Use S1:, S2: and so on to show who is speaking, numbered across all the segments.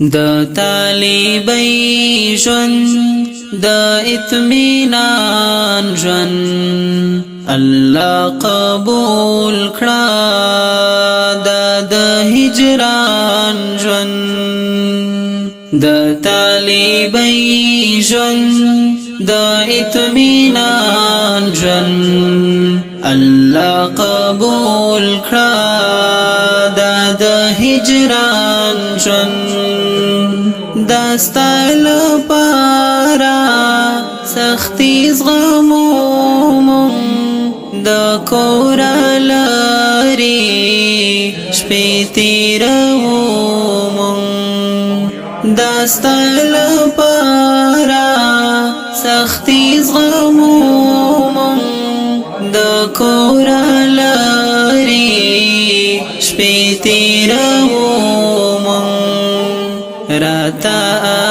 S1: د طالبۍ ژوند د اطمینان ژوند الله قبول کړه د هجران ژوند د طالبۍ ژوند د اطمینان ژوند الله قبول کړه د هجران ژوند داستال پارا سختی زغموم د کور لاري شپې تیروم داستال پارا سختی زغموم د کور لاري شپې تیروم راتا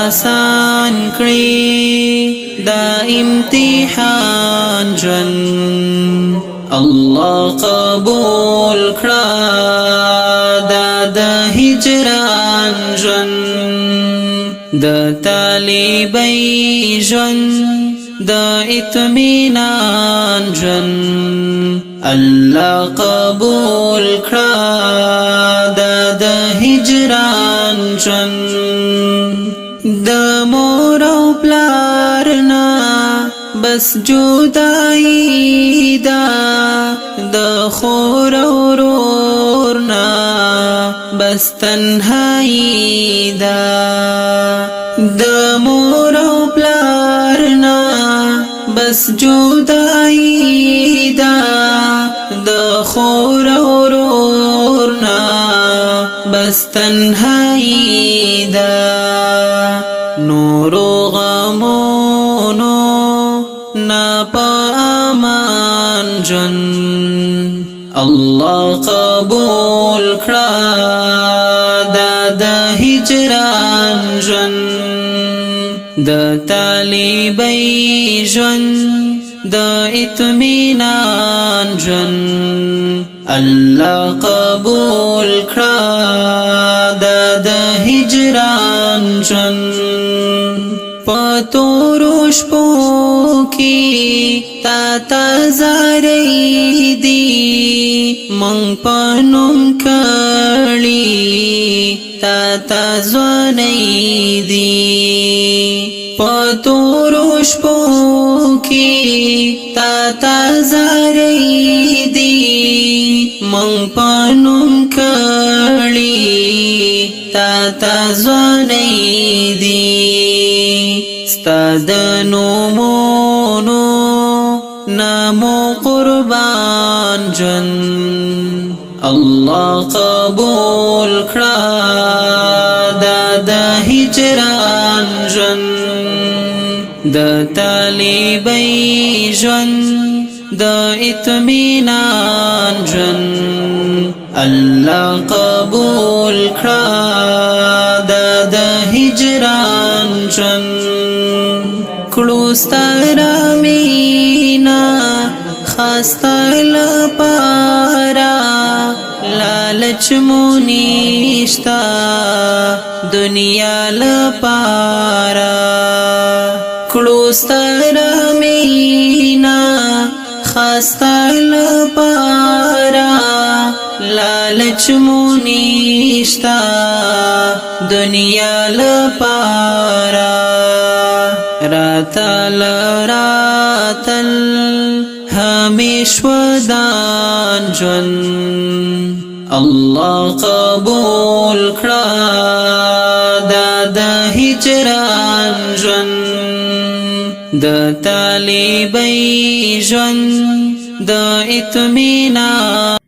S1: آسان کړی دا امتحان ژوند الله قبول کړه د هجران ژوند د طالبۍ ژوند د اطمینان ژوند الله قبول کړه د هجران ژوند د مور او پلار نه بس جدائی دا د خور او ورور نه بس تنهایی دا د مور او پلار نه بس جدائی دا د خور او ورور نه بس تنهایی دا نورو غمونو نا پا امان ژوند الله قبول کړه د هجران ژوند د طالبۍ ژوند د اطمینان ژوند الله قبول کړه د هجران ژوند پتورو شپو کی تا زاری دی من پنوم کړي تا ځواني دی پتورو شپو کی تا زاری دی من پنوم کړي تا ځواني دی ستاد نومونو نامو قربان ژوند الله قبول کړه د هجران ژوند د طالبۍ ژوند د اطمینان ژوند الله قبول کړه د هجران ژوند کړو ستاره مینا خاسته لپاره لالچ مونیشتا دنیا لپاره کړو ستاره مینا خاسته لپاره لالچ مونیشتا دنیا لپاره راتل همیش ودان ژوند الله قبول کړه د هجران ژوند د طالبۍ ژوند د اطمینان